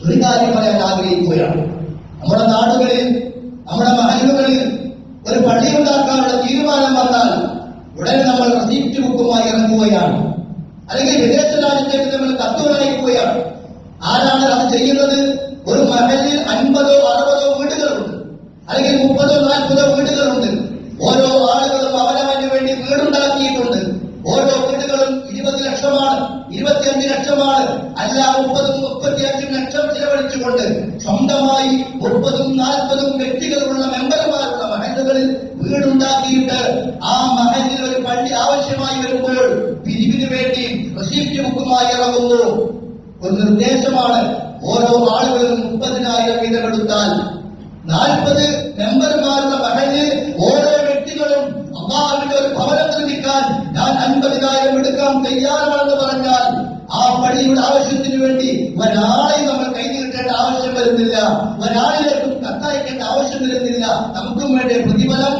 ഒരു കാര്യം പറയാൻ ആഗ്രഹിക്കുകയാണ്. നമ്മുടെ നാടുകളിൽ, നമ്മുടെ മഹല്ലുകളിൽ ഒരു പള്ളി ഉണ്ടാക്കാനുള്ള തീരുമാനം വന്നാൽ ഉടനെ നമ്മൾ റെസിപ്റ്റ് ബുക്കുമായി ഇറങ്ങുകയാണ്. അല്ലെങ്കിൽ വിദേശ രാജ്യത്തേക്ക് നമ്മൾ കത്തുകളയക്കുകയാണ്. ആരാണ് അത് ചെയ്യുന്നത്? ഒരു മഹല്ലിൽ 50 or 60 വീടുകളുണ്ട്, അല്ലെങ്കിൽ 30 or 40 വീടുകളുണ്ട്. ഓരോ ആളുകളും അവനവന് വേണ്ടി വീടുണ്ടാക്കിയിട്ടുണ്ട്. ഓരോ വീടുകളും 20 ലക്ഷമാണ്, 25 ലക്ഷമാണ്, അല്ല 30-35 ലക്ഷം ചിലവഴിച്ചുകൊണ്ട് സ്വന്തമായി 30-40 വ്യക്തികളുള്ള മെമ്പർമാരുള്ള മഹല്ലുകളിൽ വീടുണ്ടാക്കിയിട്ട് ആ മഹല്ലിൽ ഒരു പള്ളി ആവശ്യമായി വരുമ്പോൾ പിരിവിന് വേണ്ടി റെസിപ്റ്റ് ബുക്കുമായി ഇറങ്ങുന്നു. ഒരു നിർദ്ദേശമാണ്, ഓരോ ആളുകളും 30,000 വീതമെടുത്താൽ 40 മെമ്പർമാരുടെ മഹല്ലിൽ ഓരോ വ്യക്തികളും അല്ലാഹുവിന്റെ ഒരു ഭവനം നിർമ്മിക്കാൻ ഞാൻ 50,000 എടുക്കാൻ തയ്യാറാണെന്ന് പറഞ്ഞാൽ ആ പള്ളിയുടെ ആവശ്യത്തിന് വേണ്ടി ഒരാളെ നമ്മൾ കൈ നീട്ടേണ്ട ആവശ്യം വരുന്നില്ല, ഒരാളിലേക്കും കത്തയക്കേണ്ട ആവശ്യം വരുന്നില്ല. നമുക്കും വേണ്ട പ്രതിഫലം